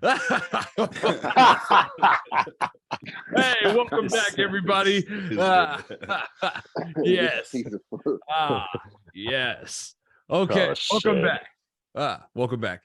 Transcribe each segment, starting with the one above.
Hey, welcome back, everybody. Yes. Yes. Okay, welcome back. Welcome back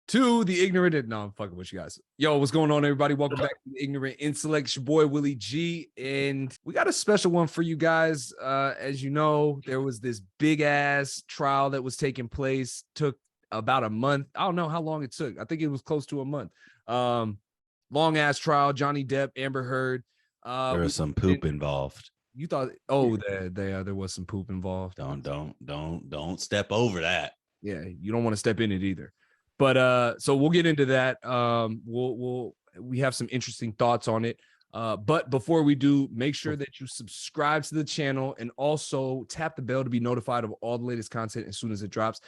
to the ignorant. No, I'm fucking with you guys. Yo, what's going on, everybody? Welcome back to the Ignorant Intellect. It's your boy Willie G, and we got a special one for you guys. As you know, there was this big ass trial that was taking place. Took about a month. I don't know how long it took. I think it was close to a month. Long ass trial. Johnny Depp, Amber Heard. There was some poop involved. You thought? Oh, there was some poop involved. Don't step over that. Yeah, you don't want to step in it either. But so we'll get into that. We have some interesting thoughts on it. But before we do, make sure that you subscribe to the channel and also tap the bell to be notified of all the latest content as soon as it drops.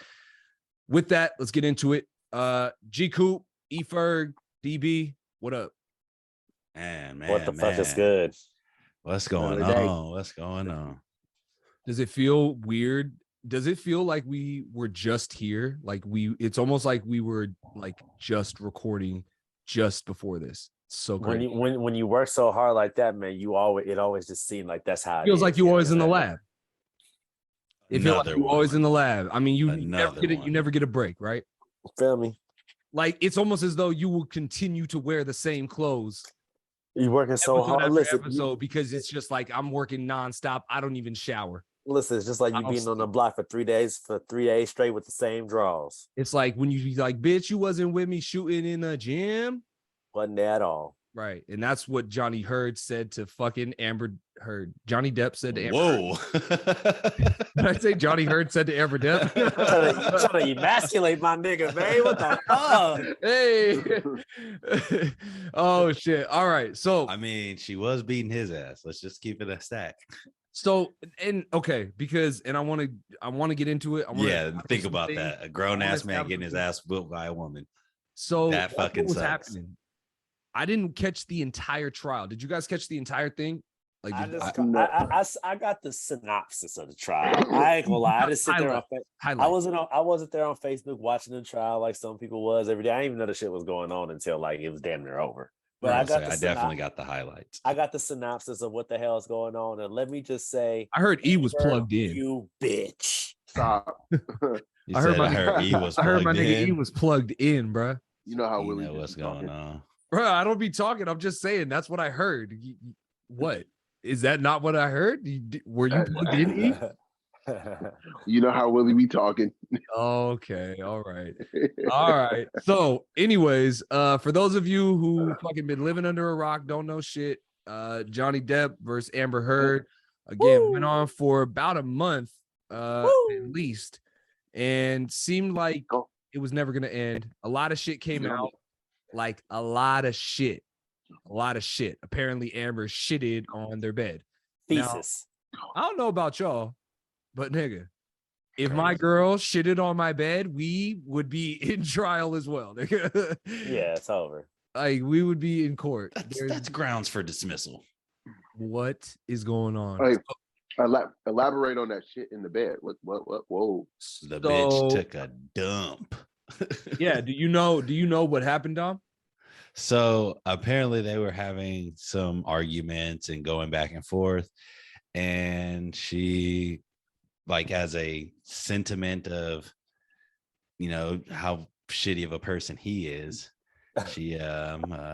With that, let's get into it. G Coop, E Ferg, DB, what up? Man, what the fuck is good? What's going on? What's going on? Does it feel weird? Does it feel like we were just here? It's almost like we were like just recording just before this. So great. When you work so hard like that, man, it always just seems like that's how it feels is, like you always in the lab. It feels like you're always in the lab. I mean, you never get a break, right? Feel me? Like it's almost as though you will continue to wear the same clothes. You're working so hard. Listen, because it's just like I'm working nonstop. I don't even shower. Listen, it's just like you being on the block for 3 days straight with the same draws. It's like when you be like, bitch, you wasn't with me shooting in the gym. Wasn't there at all. Right. And that's what Johnny Heard said to fucking Amber Heard. Johnny Depp said to Amber Whoa. Heard. Did I say Johnny Heard said to Amber Depp? You're trying to emasculate my nigga, man. What the fuck? Hey. Oh, shit. All right. So, I mean, she was beating his ass. Let's just keep it a stack. So, and okay, because, and I want to get into it. Think about that. A grown ass man getting his ass whooped by a woman. So that fucking was sucks. Happening. I didn't catch the entire trial. Did you guys catch the entire thing? Like, I got the synopsis of the trial. I ain't gonna lie. I just sit there. I wasn't there on Facebook watching the trial like some people was every day. I didn't even know the shit was going on until like it was damn near over. But I definitely got the highlights. I got the synopsis of what the hell is going on, and let me just say, I heard E was plugged in. You bitch! Stop. I heard my nigga E was plugged in, bro. You know how you Willie know what's going on, bro. I don't be talking. I'm just saying that's what I heard. What is that? Not what I heard? Were you plugged in, E? You know how Willie be talking. Okay, all right. So, anyways, for those of you who fucking been living under a rock, don't know shit, Johnny Depp versus Amber Heard again went on for about a month, at least, and seemed like it was never gonna end. A lot of shit came out, like a lot of shit. Apparently, Amber shitted on their bed. Thesis. Now, I don't know about y'all. But nigga, if my girl shitted on my bed, we would be in trial as well. Nigga. Yeah, it's over. Like we would be in court. That's grounds for dismissal. What is going on? Hey, elaborate on that shit in the bed. What? Whoa! The bitch took a dump. Yeah. Do you know what happened, Dom? So apparently they were having some arguments and going back and forth, and she, like, as a sentiment of, you know, how shitty of a person he is, she left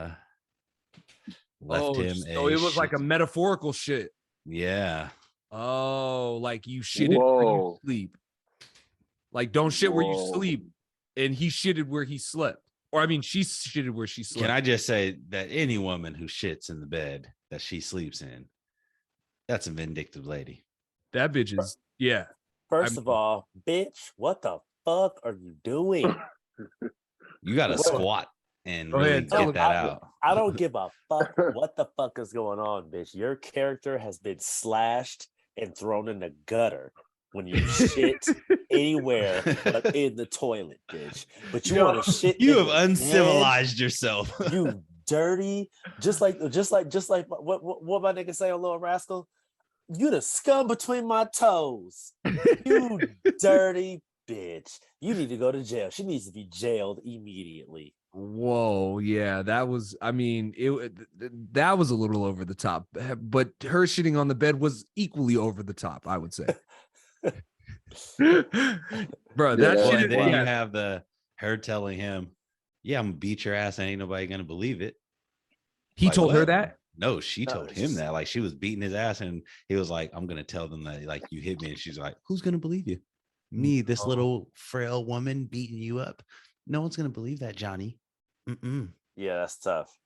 him. So it was like a metaphorical shit. Yeah. Oh, like you shitted where you sleep. Like don't shit where you sleep, and he shitted where he slept. Or I mean, she shitted where she slept. Can I just say that any woman who shits in the bed that she sleeps in, that's a vindictive lady. That bitch is. Yeah. First of all, bitch, what the fuck are you doing? You got to squat and really get that out. I don't give a fuck what the fuck is going on, bitch. Your character has been slashed and thrown in the gutter when you shit anywhere but in the toilet, bitch. But you want to shit. You have uncivilized yourself. You dirty, just like what my nigga say on Little Rascal. You the scum between my toes. You dirty bitch. You need to go to jail. She needs to be jailed immediately. Whoa, yeah, that was. I mean, that was a little over the top, but her shitting on the bed was equally over the top. I would say, bro, that Yeah, Well, shit. and then Yeah, you have her telling him, "Yeah, I'm gonna beat your ass, and ain't nobody gonna believe it." he Like, told her what? that. No, she No, told it's him just that. Like, she was beating his ass, and he was like, "I'm gonna tell them that like you hit me." And she's like, "Who's gonna believe you? Me, this Oh. little frail woman beating you up? No one's gonna believe that, Johnny." Mm-mm. yeah, that's tough.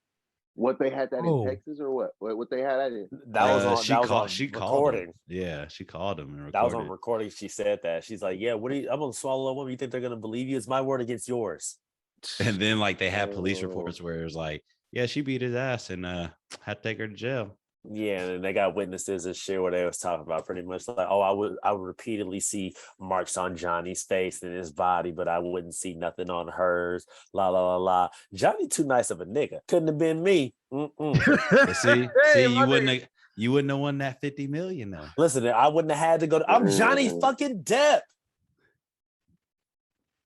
What they had that in Oh. Texas or what? What they had that in? That was on She called. She called him. recording. Yeah, she called him and That was on recorded. recording. She said that. She's like, "Yeah, what do you? I'm gonna swallow a woman. You think they're gonna believe you? It's my word against yours." And then like they had police Oh. reports where it was like, "Yeah, she beat his ass and had to take her to jail." Yeah, and they got witnesses and shit where they was talking about pretty much like, "Oh, I would repeatedly see marks on Johnny's face and his body, but I wouldn't see nothing on hers." La la la la. Johnny too nice of a nigga. Couldn't have been me. But see, Hey, you my wouldn't have won that 50 million though. Listen, I wouldn't have had to go. I'm Johnny fucking Depp.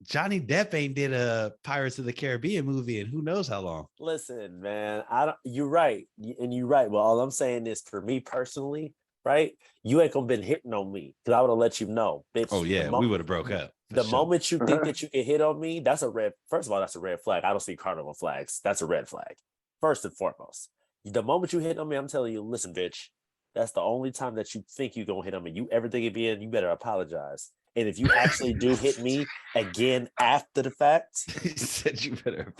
Johnny Depp ain't did a Pirates of the Caribbean movie in who knows how long. Listen, man, I don't. You're right, and you're right. Well, all I'm saying is, for me personally, right? You ain't gonna been hitting on me because I would have let you know, bitch. Oh yeah, we would have broke up. The sure. moment you think that you can hit on me, that's a red. First of all, that's a red flag. I don't see carnival flags. That's a red flag. First and foremost, the moment you hit on me, I'm telling you, listen, bitch. That's the only time that you think you're gonna hit on me. You ever think it being, you better apologize. And if you actually do hit me again after the fact, He said you better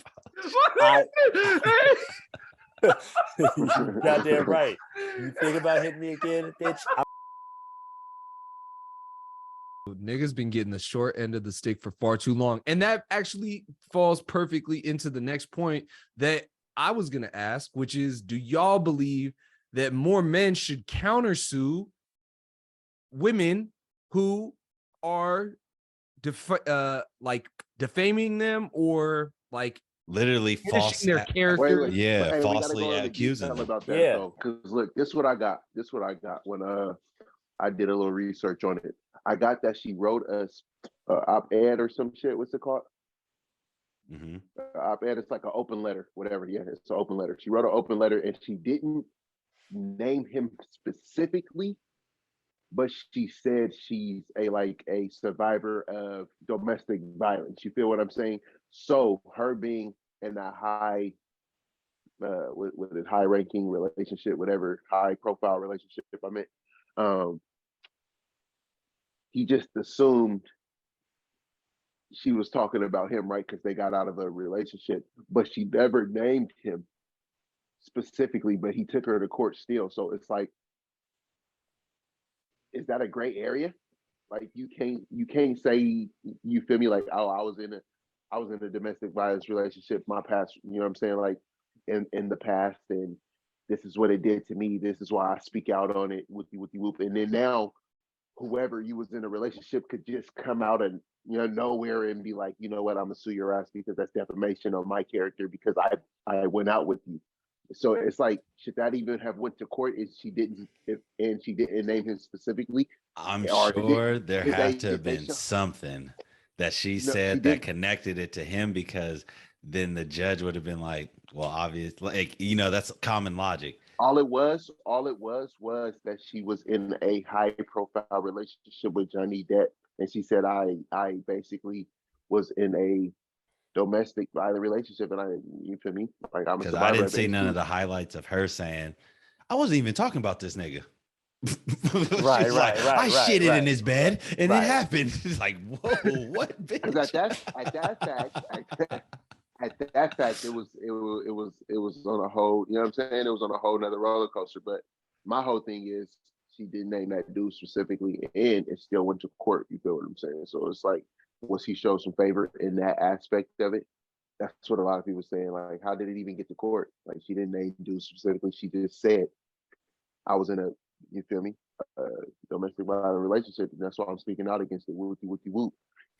you goddamn right. You think about hitting me again, bitch? Niggas been getting the short end of the stick for far too long. And that actually falls perfectly into the next point that I was going to ask, which is, do y'all believe that more men should countersue women who are like defaming them or like literally false. finishing their character? Wait. Yeah, Hey, we gotta falsely go into accusing detail them. about that Yeah. though, because look, this is what I got. This is what I got when I did a little research on it. I got that she wrote us op-ed or some shit. What's it called? Mm-hmm. Op-ed. It's like an open letter, whatever. Yeah, it's an open letter. She wrote an open letter, and she didn't name him specifically, but she said she's a survivor of domestic violence. You feel what I'm saying? So her being in a high with a high ranking relationship, whatever high profile relationship I meant, he just assumed she was talking about him, right? Because they got out of a relationship, but she never named him specifically, but he took her to court still. So it's like, is that a gray area? Like you can't say, you feel me, like, oh, I was in a domestic violence relationship, my past, you know what I'm saying, like in the past, and this is what it did to me, this is why I speak out on it, whoopty whoop. And then now whoever you was in a relationship could just come out and, nowhere and be like, you know what, I'm gonna sue your ass because that's defamation of my character because I went out with you. So it's like, should that even have went to court if she didn't name him specifically? I'm Or sure there did had to they have been show? something that she No, said she that did. connected it to him, because then the judge would have been like, well, obvious, like, that's common logic. All it was that she was in a high profile relationship with Johnny Depp, and she said, I basically was in a domestic violent relationship, and you feel me, like I'm a Because I survivor didn't of see it. none of the highlights of her saying, I wasn't even talking about this nigga. Right, She's like, right, I right, shitted right, in his bed and right. it happened. It's like, whoa, what, Because bitch? at that fact, it was on a whole, you know what I'm saying? It was on a whole nother roller coaster. But my whole thing is, she didn't name that dude specifically, and it still went to court. You feel what I'm saying? So it's like, was he show some favor in that aspect of it? That's what a lot of people are saying. Like, how did it even get to court? Like, she didn't name dude specifically. She just said, I was in a, you feel me, domestic violent relationship, and that's why I'm speaking out against it. Wooty wooty whoop.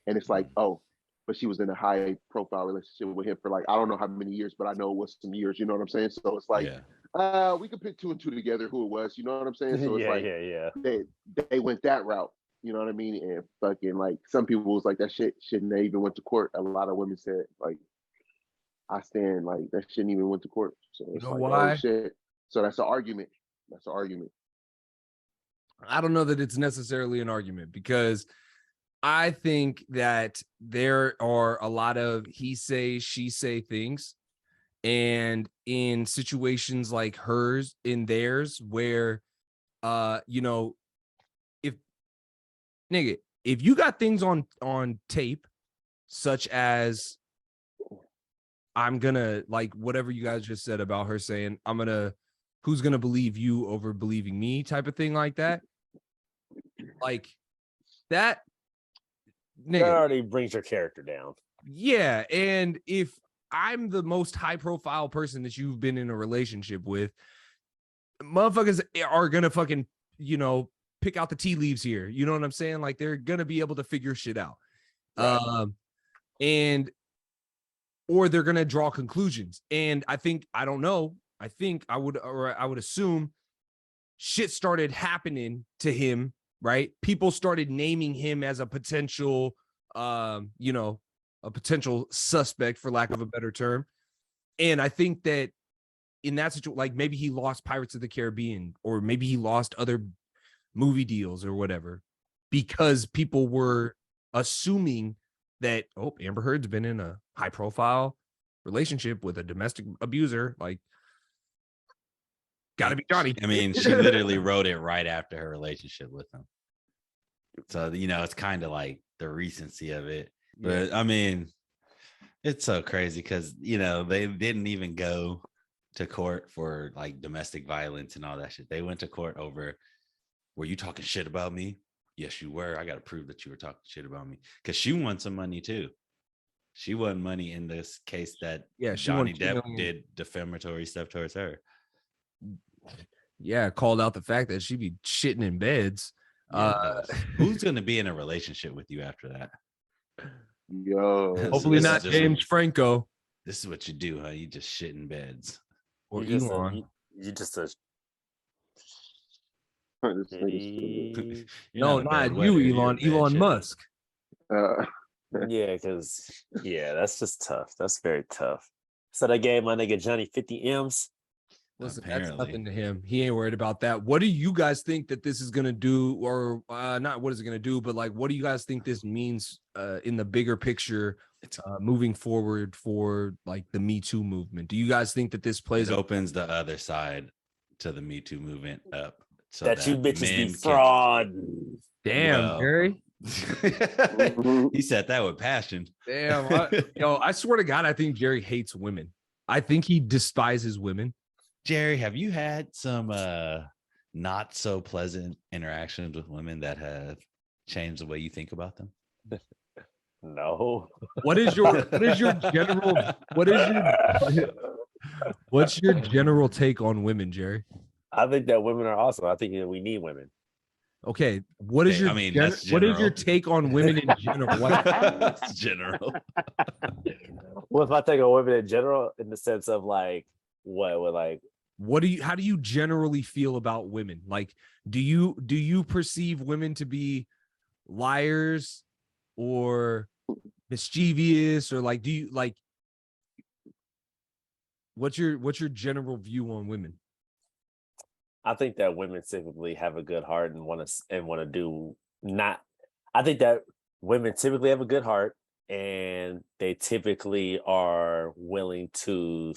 And it's like, oh, but she was in a high profile relationship with him for like, I don't know how many years, but I know it was some years. You know what I'm saying? So it's like, Yeah. we could pick two and two together who it was. You know what I'm saying? So it's Yeah, like, yeah. they went that route. You know what I mean? And fucking like, some people was like, that shit shouldn't have even went to court. A lot of women said, like, I stand like that shouldn't even went to court. So it's know like, why? oh shit. So that's an argument. That's an argument. I don't know that it's necessarily an argument because I think that there are a lot of he say, she say things. And in situations like hers, in theirs, where you know, if nigga, if you got things on tape, such as I'm gonna like whatever you guys just said about her saying, who's gonna believe you over believing me type of thing like that. Like that That nigga. already brings your character down. Yeah. And if I'm the most high profile person that you've been in a relationship with, motherfuckers are gonna fucking, pick out the tea leaves here. You know what I'm saying? Like they're gonna be able to figure shit out. Right. Or they're gonna draw conclusions. And I don't know. I would assume shit started happening to him, right? People started naming him as a potential a potential suspect, for lack of a better term. And I think that in that situation, like maybe he lost Pirates of the Caribbean, or maybe he lost other movie deals or whatever, because people were assuming that, oh, Amber Heard's been in a high profile relationship with a domestic abuser. Like, gotta be Johnny. I mean, she literally wrote it right after her relationship with him. So, it's kind of like the recency of it. But I mean, it's so crazy because, they didn't even go to court for like domestic violence and all that shit. They went to court over, were you talking shit about me? Yes, you were. I got to prove that you were talking shit about me, because she won some money too. She won money in this case that Johnny Depp did defamatory stuff towards her. Yeah, called out the fact that she'd be shitting in beds. Who's going to be in a relationship with you after that? Yo, hopefully not James Franco. This is what you do, huh? You just shit in beds. Or Elon. You just a no, not you, Elon. Elon Musk. Yeah, because that's just tough. That's very tough. So they gave my nigga Johnny 50 M's. Listen, that's nothing to him. He ain't worried about that. What do you guys think that this is gonna do, or not? What is it gonna do? But like, what do you guys think this means in the bigger picture, moving forward for like the Me Too movement? Do you guys think that this plays? It opens the other side to the Me Too movement up. So that you bitches be fraud. Damn, Gary. He said that with passion. Damn, I swear to God, I think Jerry hates women. I think he despises women. Jerry, have you had some not so pleasant interactions with women that have changed the way you think about them? No. What's your general take on women, Jerry? I think that women are awesome. I think that we need women. Okay, what is your take on women in general? That's general. What's my take on women in general, in the sense of like how do you generally feel about women? Like, do you perceive women to be liars or mischievous, or like, do you like, what's your general view on women? I think that women typically have a good heart and want to do not. I think that women typically have a good heart, and they typically are willing to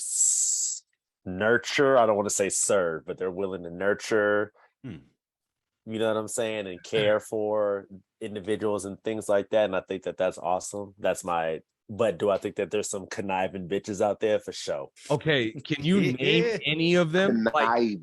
nurture. I don't want to say serve, but they're willing to nurture. You know what I'm saying, and care for individuals and things like that. And I think that that's awesome. But do I think that there's some conniving bitches out there? For sure. Okay, can you name any of them? Like,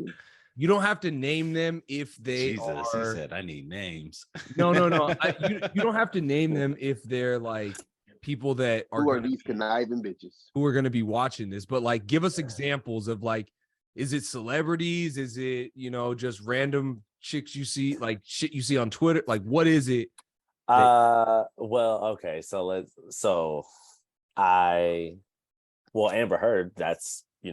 you don't have to name them if they are. He said, I need names. No. You don't have to name them if they're like people that are. Who are these conniving bitches? Who are going to be watching this? But like, give us examples of like, is it celebrities? Is it, just random chicks you see, like shit you see on Twitter? Like, what is it? Well, okay. Amber Heard, that's I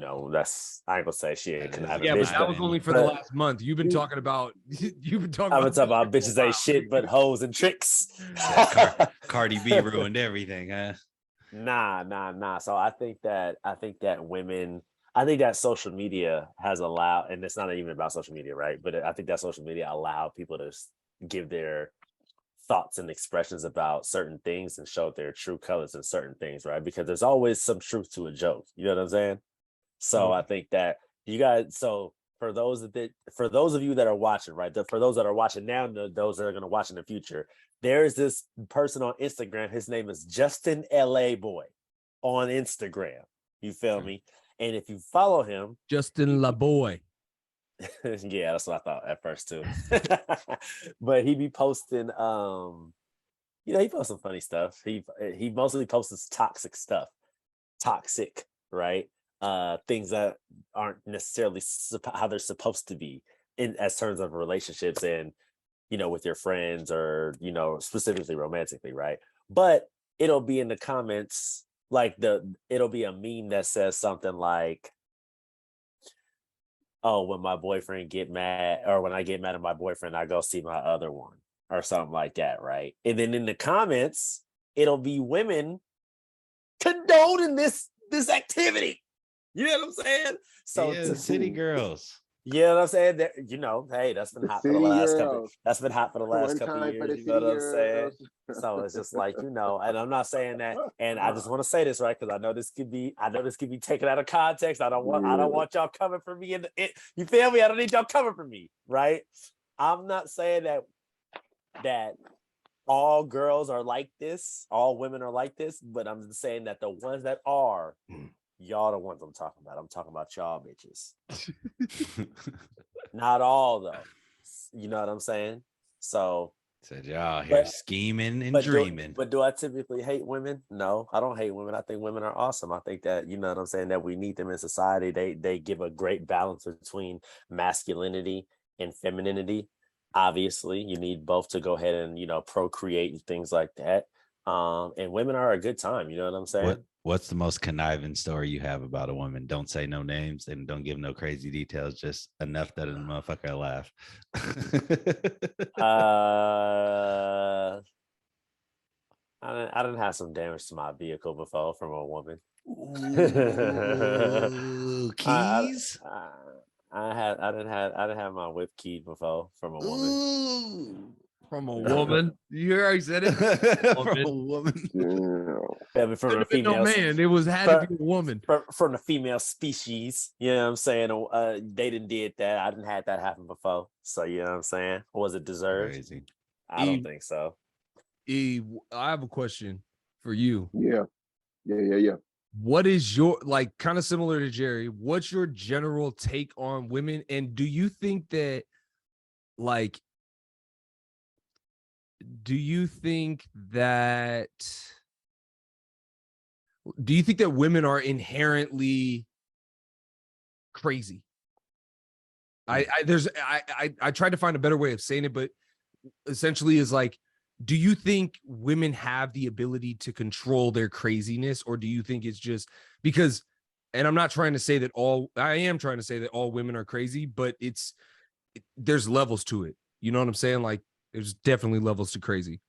ain't gonna say she ain't conniving. Yeah, but that was only for the last month. You've been talking about bitches ain't shit but hoes and tricks. Yeah, Cardi B ruined everything, huh? Nah. So I think that women, I think that social media has allowed, and it's not even about social media, right? But I think that social media allow people to give their thoughts and expressions about certain things and show their true colors in certain things, right? Because there's always some truth to a joke. You know what I'm saying? So I think that you guys. So for those of you that are watching, right? For those that are watching now, and those that are going to watch in the future, there is this person on Instagram. His name is Justin LA Boy on Instagram. You feel me? And if you follow him, Justin LaBoy. yeah, that's what I thought at first too. But he be posting, he posts some funny stuff. He mostly posts toxic stuff, toxic, right? Things that aren't necessarily how they're supposed to be in as terms of relationships and with your friends or specifically romantically, right? But it'll be in the comments like it'll be a meme that says something like, oh, when my boyfriend get mad, or when I get mad at my boyfriend, I go see my other one, or something like that, right? And then in the comments, it'll be women condoning this activity. You know what I'm saying? So Yeah, city girls. you know what I'm saying? Hey, that's been The hot for the city last girls. That's been hot for the last One couple of time for the years. You know city what I'm saying? girls. So it's just like, and I'm not saying that, and I just want to say this, right? Because I know this could be taken out of context. I don't want y'all coming for me you feel me? I don't need y'all coming for me, right? I'm not saying that all girls are like this, all women are like this, but I'm just saying that the ones that are, y'all the ones I'm talking about. I'm talking about y'all bitches. Not all though. You know what I'm saying? So said y'all here scheming and dreaming. But do I typically hate women? No, I don't hate women. I think women are awesome. I think that, you know what I'm saying, that we need them in society. They give a great balance between masculinity and femininity. Obviously, you need both to go ahead and, procreate and things like that. And women are a good time. You know what I'm saying? What's the most conniving story you have about a woman? Don't say no names and don't give no crazy details, just enough that a motherfucker laugh. I didn't have some damage to my vehicle before from a woman. Ooh, keys? I didn't have my whip keyed before from a woman. Ooh. From a woman. You already said it. From a woman. Yeah, from a female. No man. It had to be a woman. From the female species. You know what I'm saying? They didn't did that. I didn't have that happen before. So you know what I'm saying? Was it deserved? Crazy. I don't think so. I have a question for you. Yeah. What is your, like, kind of similar to Jerry, what's your general take on women? And do you think that, like, women are inherently crazy? I tried to find a better way of saying it, but essentially is like, do you think women have the ability to control their craziness, or do you think it's just because, and I'm not trying to say that I am trying to say that all women are crazy, but there's levels to it. You know what I'm saying? Like, there's definitely levels to crazy,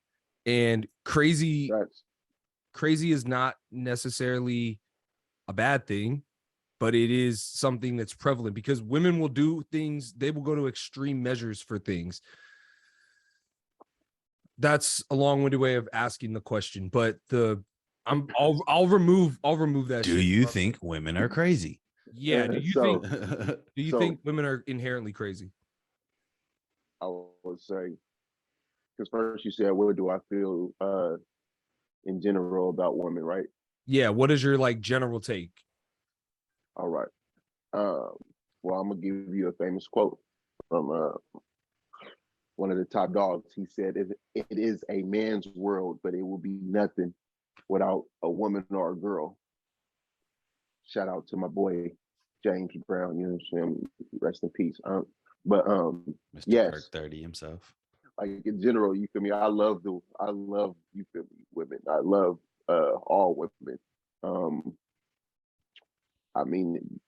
and crazy is not necessarily a bad thing, but it is something that's prevalent because women will do things. They will go to extreme measures for things. That's a long-winded way of asking the question, but I'll remove that. Do you think women are crazy? Yeah. Do you think women are inherently crazy? I would say, because first you said, what do I feel in general about women, right? Yeah. What is your general take? All right. Well, I'm gonna give you a famous quote from one of the top dogs. He said, it is a man's world, but it will be nothing without a woman or a girl. Shout out to my boy James Brown, you know what I'm saying? Rest in peace. Mr. Yes, Kirk 30 himself. like in general, you feel me? I love you feel me, women. I love all women. I mean,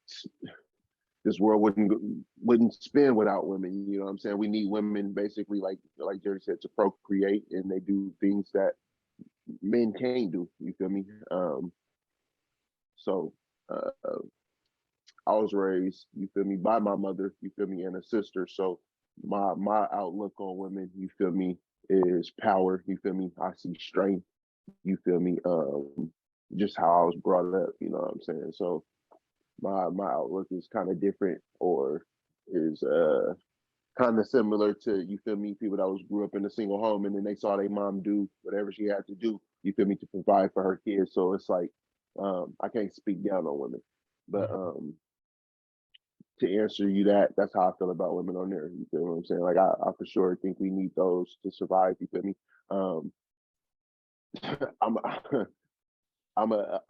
this world wouldn't spin without women. You know what I'm saying? We need women basically, like Jerry said, to procreate, and they do things that men can't do. You feel me? So I was raised, you feel me, by my mother, you feel me, and a sister. So my outlook on women, you feel me, is power. You feel me? I see strength. You feel me? Just how I was brought up. You know what I'm saying? So my outlook is kind of different, or is kind of similar to, you feel me, people that grew up in a single home, and then they saw their mom do whatever she had to do, you feel me, to provide for her kids. So it's like, I can't speak down on women, but to answer you, that's how I feel about women on there. You feel what I'm saying? Like I for sure think we need those to survive. You feel me? I'm a,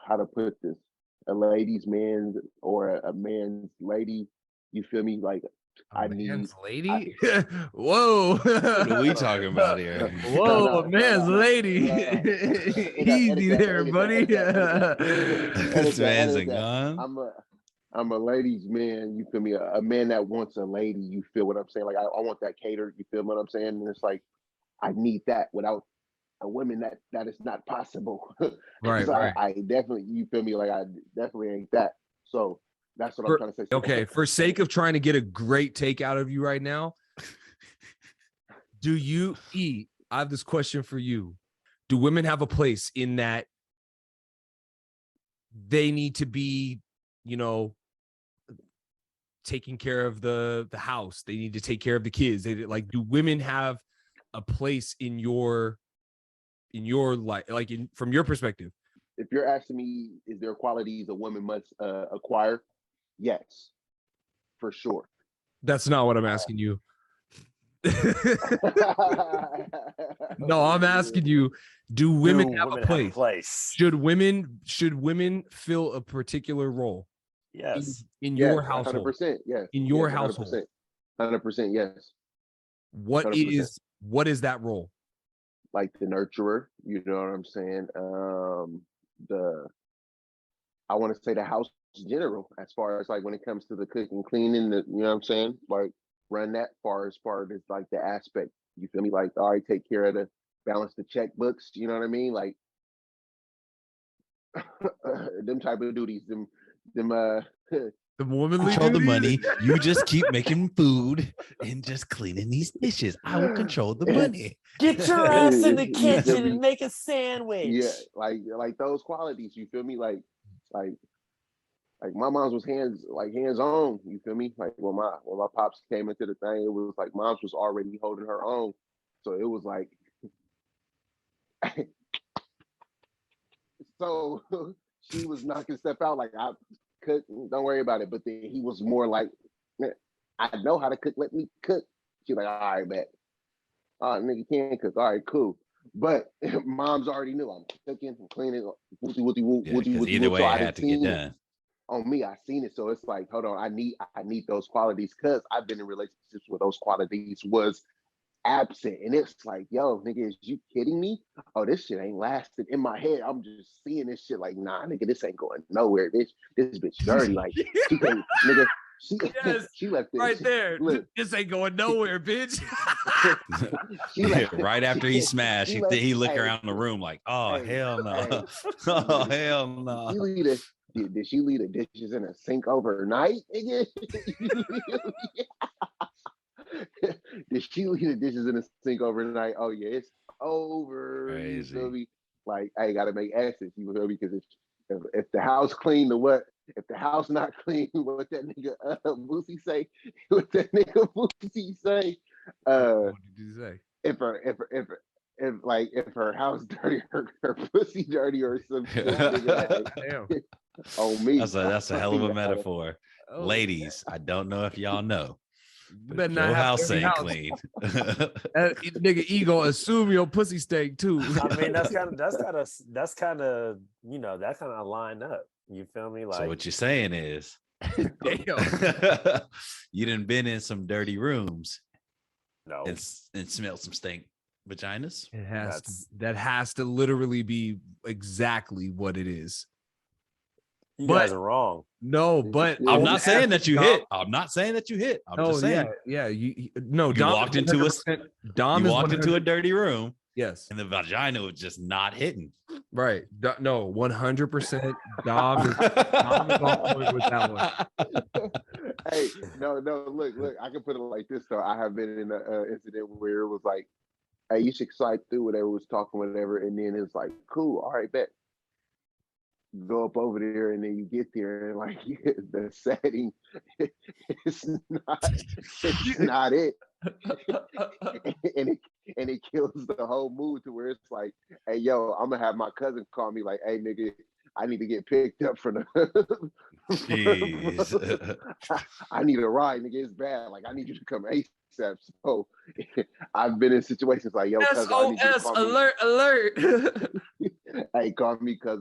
how to put this? A ladies' man or a man's lady. You feel me? Like a man's lady? Whoa. What are we talking about here? Whoa, a man's lady. Easy there, buddy. This man's a gun. I'm a ladies' man. You feel me? A man that wants a lady. You feel what I'm saying? Like I want that catered. You feel what I'm saying? And it's like I need that. Without a woman, that is not possible. Right, So right. I definitely, you feel me? Like I definitely ain't that. So that's what I'm trying to say. Okay, for sake of trying to get a great take out of you right now, I have this question for you. Do women have a place in that they need to be, you know, taking care of the house? They need to take care of the kids. Like, do women have a place in your life, like from your perspective? If you're asking me, is there qualities a woman must acquire? Yes, for sure. That's not what I'm asking you. No, I'm asking you, do women have a place? Should women fill a particular role? Yes. In your household. 100%, yes. In your household. 100%, yes. What 100%. What is that role? Like the nurturer, you know what I'm saying? I want to say the house general, as far as like when it comes to the cooking, cleaning, you know what I'm saying? Like run that far as like the aspect. You feel me? Like, all right, take care of balance the checkbooks, you know what I mean? Like them type of duties, them the womanly control the money. You just keep making food and just cleaning these dishes. I will control the money. Get your ass in the kitchen and make a sandwich. Yeah, like those qualities. You feel me? Like my mom's was hands on. You feel me? Like when my pops came into the thing, it was like mom's was already holding her own. So it was like, so she was knocking stuff out. Like I cook, don't worry about it. But then he was more like, I know how to cook. Let me cook. She's like, all right, bet. Oh, nigga can't cook. All right, cool. But mom's already knew I'm cooking, I'm cleaning, either way, I had to get done. On me, I seen it. So it's like, hold on, I need those qualities, because I've been in relationships where those qualities was absent. And it's like, yo, nigga, is you kidding me? Oh, this shit ain't lasting. In my head, I'm just seeing this shit like, nah, nigga, this ain't going nowhere. This bitch dirty. Like, she can't, nigga. She left it right there. This ain't going nowhere, bitch. Right after he smashed, he looked around the room like, oh, hell no. Oh, hell no. Did she leave the dishes in a sink overnight? Did she leave the dishes in a sink overnight? Oh yeah, it's over. Crazy. You feel me? Like, I gotta make exits. You feel me? Because if the house clean, the what? If the house not clean, what that nigga Boosie say? What that nigga Boosie say? What did you say? If her house dirty, her pussy dirty, or some shit. Damn. On me. That's a hell of a metaphor. Oh, ladies, I don't know if y'all know. But your house ain't clean. Nigga, ego assume your pussy stank too. I mean, that's kind of you know, that kind of line up. You feel me? Like, so what you're saying is, damn, you done been in some dirty rooms, no, and smelled some stink vaginas. That has to literally be exactly what it is. You guys are wrong. No, but I'm not saying that you hit. I'm not saying that you hit. I'm just saying. Yeah. You Dom walked into a dirty room. Yes. And the vagina was just not hitting. Right. No, 100% Dom is on point with that one. Hey, no, look, I can put it like this though. I have been in an incident where it was like, hey, you should slide through whatever was talking, whatever, and then it's like, cool, all right, bet. Go up over there, and then you get there, and like the setting, it's not it, and it kills the whole mood to where it's like, hey, yo, I'm gonna have my cousin call me like, hey, nigga, I need to get picked up from the. Jeez. I need a ride, nigga. It's bad. Like I need you to come ASAP. So I've been in situations like, yo, cousin, I need you to SOS call alert alert. me. Hey, call me, cuz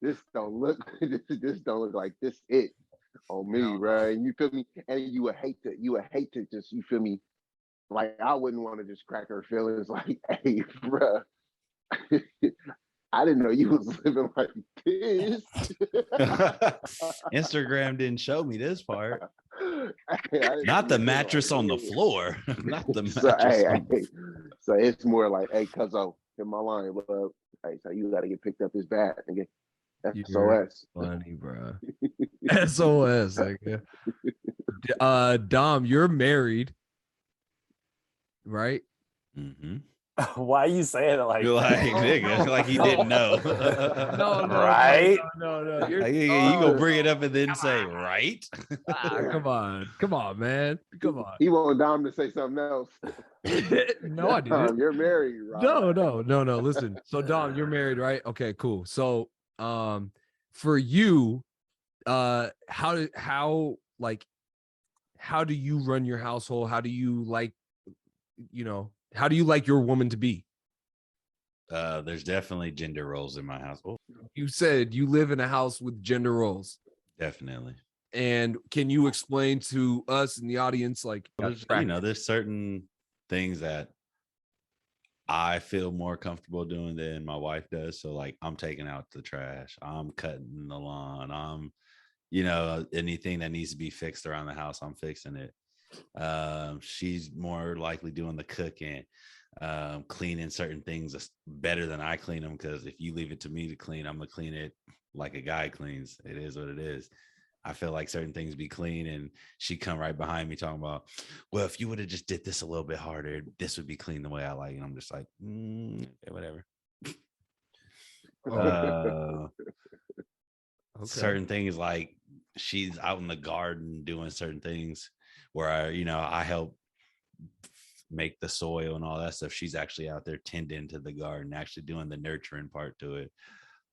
this don't look this don't look like this it on me, No. right? And you feel me? And you would hate to just, you feel me? Like I wouldn't want to just crack her feelings like, hey, bruh. I didn't know you was living like this. Instagram didn't show me this part. Not Not the mattress on the floor. Not the mattress. So it's more like, hey, cuzzo, in my line, love. Hey, so you got to get picked up this bad, nigga. That's You're SOS. funny, bro. SOS, nigga. Dom, you're married, right? Mm-hmm. Why are you saying it like You're like, that? nigga, like you didn't know. No, Right? no. You're, Like, you gonna bring it up and then say, right? come on, man. Come on. He want Dom to say something else. No, I didn't. You're married, right? No. Listen. So Dom, you're married, right? Okay, cool. So for you, how do you run your household? How do you like, how do you like your woman to be? There's definitely gender roles in my house. Oh, You said you live in a house with gender roles. definitely. And can you explain to us in the audience, like, There's certain things that I feel more comfortable doing than my wife does. So like I'm taking out the trash, I'm cutting the lawn, I'm, anything that needs to be fixed around the house, I'm fixing it. She's more likely doing the cooking, cleaning certain things better than I clean them, because if you leave it to me to clean, I'm gonna clean it like a guy cleans. It is what it is. I feel like certain things be clean, and she come right behind me talking about, well, if you would have just did this a little bit harder, this would be clean the way I like. And I'm just like, okay, whatever. Okay. Certain things, like she's out in the garden doing certain things where I help make the soil and all that stuff. She's actually out there tending to the garden, actually doing the nurturing part to it.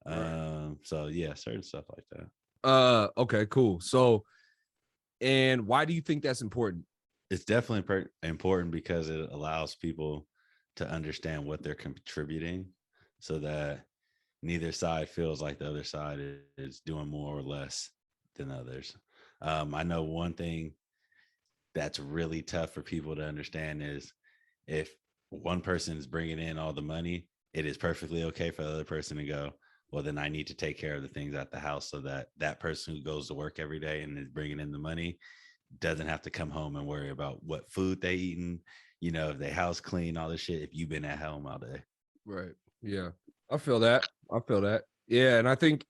Right. So yeah, certain stuff like that. Okay, cool. So, and why do you think that's important? It's definitely important because it allows people to understand what they're contributing, so that neither side feels like the other side is doing more or less than others. I know one thing that's really tough for people to understand is, if one person is bringing in all the money, it is perfectly okay for the other person to go, well, then I need to take care of the things at the house, so that that person who goes to work every day and is bringing in the money doesn't have to come home and worry about what food they eating, if they house clean, all this shit, if you've been at home all day. Right. Yeah. I feel that. Yeah. And I think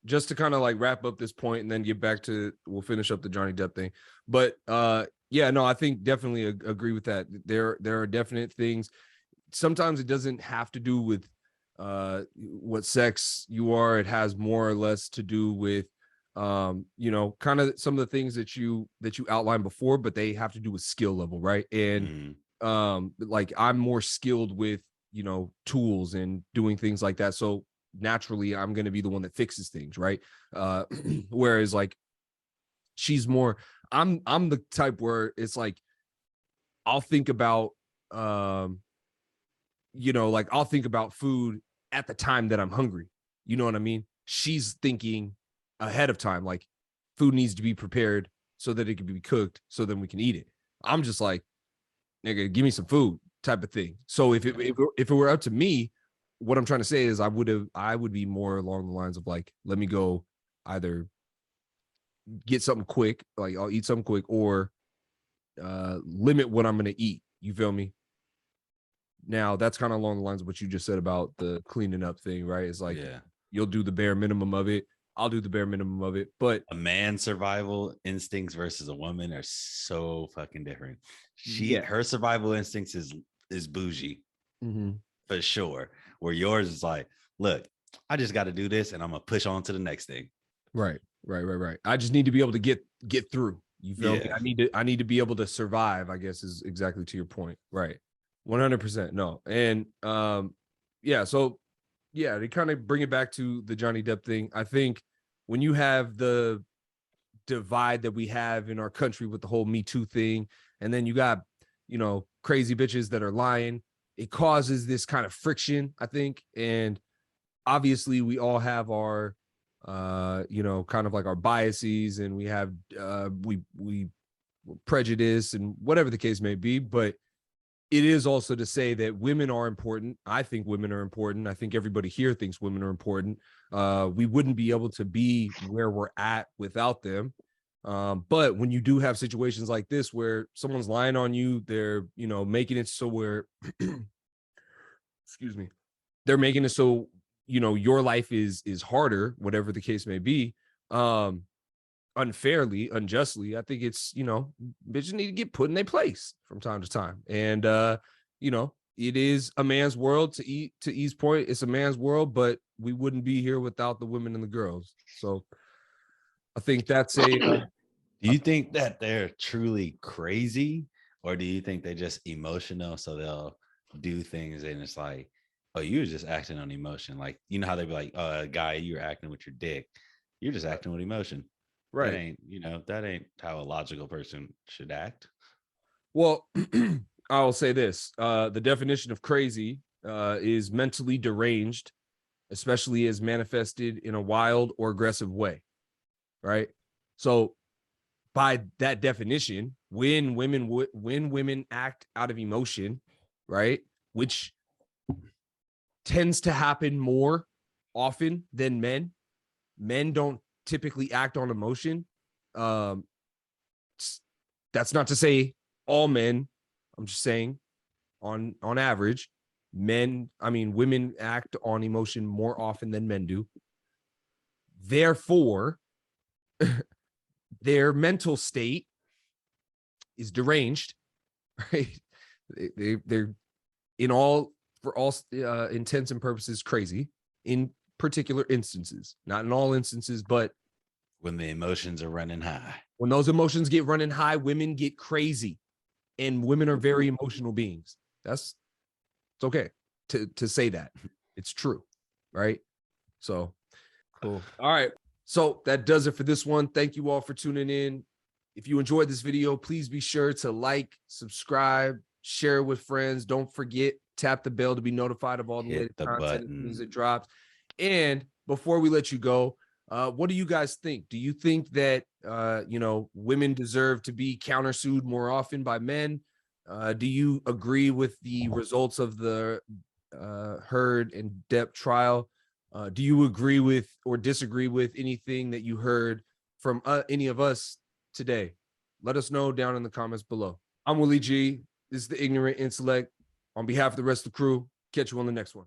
just to kind of like wrap up this point and then get back to, we'll finish up the Johnny Depp thing. But yeah, no, I think definitely agree with that. There are definite things. Sometimes it doesn't have to do with what sex you are. It has more or less to do with kind of some of the things that you outlined before, but they have to do with skill level, right? And like I'm more skilled with tools and doing things like that, so naturally I'm going to be the one that fixes things, right? Whereas like she's more, I'm the type where it's like I'll think about like I'll think about food at the time that I'm hungry, you know what I mean? She's thinking ahead of time, like food needs to be prepared so that it can be cooked so then we can eat it. I'm just like, nigga, give me some food type of thing. So if it were up to me, what I'm trying to say is I would be more along the lines of like, let me go either get something quick, like I'll eat something quick, or limit what I'm going to eat. You feel me? Now that's kind of along the lines of what you just said about the cleaning up thing, right? It's like yeah. you'll do the bare minimum of it. I'll do the bare minimum of it. But A man's survival instincts versus a woman are so fucking different. Yeah. Her survival instincts is bougie for sure. Where yours is like, look, I just got to do this and I'm gonna push on to the next thing. Right. I just need to be able to get through. You feel me? Yeah. I need to be able to survive, I guess is exactly to your point. Right. 100%. No. And yeah, so yeah, to kind of bring it back to the Johnny Depp thing, I think when you have the divide that we have in our country with the whole Me Too thing, and then you got, crazy bitches that are lying, it causes this kind of friction, I think. And obviously we all have our kind of like our biases, and we have we prejudice and whatever the case may be. But it is also to say that women are important. I think women are important. I think everybody here thinks women are important. We wouldn't be able to be where we're at without them. But when you do have situations like this where someone's lying on you, they're making it so where excuse me, they're making it so your life is harder, whatever the case may be, unfairly, unjustly. I think it's bitches need to get put in their place from time to time. And it is a man's world. To E's point, it's a man's world, but we wouldn't be here without the women and the girls. So I think that's a Do you think that they're truly crazy, or do you think they're just emotional, so they'll do things and it's like, oh, you were just acting on emotion? Like, how they be like, oh, guy, you're acting with your dick. You're just acting with emotion. right. That ain't how a logical person should act. Well, I'll say this. The definition of crazy is mentally deranged, especially as manifested in a wild or aggressive way, right? So by that definition, when women act out of emotion, right, which tends to happen more often than men don't typically act on emotion. That's not to say all men. I'm just saying on average, women act on emotion more often than men do. Therefore, their mental state is deranged, right? They're for all intents and purposes crazy in particular instances, not in all instances, but When the emotions are running high. when those emotions get running high, women get crazy, and women are very emotional beings. It's okay to say that. It's true, right? So cool. All right. So that does it for this one. Thank you all for tuning in. If you enjoyed this video, please be sure to like, subscribe, share it with friends. Don't forget, tap the bell to be notified of all the Hit latest the content button. as it drops. And before we let you go, what do you guys think? Do you think that women deserve to be countersued more often by men? Do you agree with the results of the Heard and Depp trial? Do you agree with or disagree with anything that you heard from any of us today? Let us know down in the comments below. I'm Willie G. This is the Ignorant Intellect. On behalf of the rest of the crew, catch you on the next one.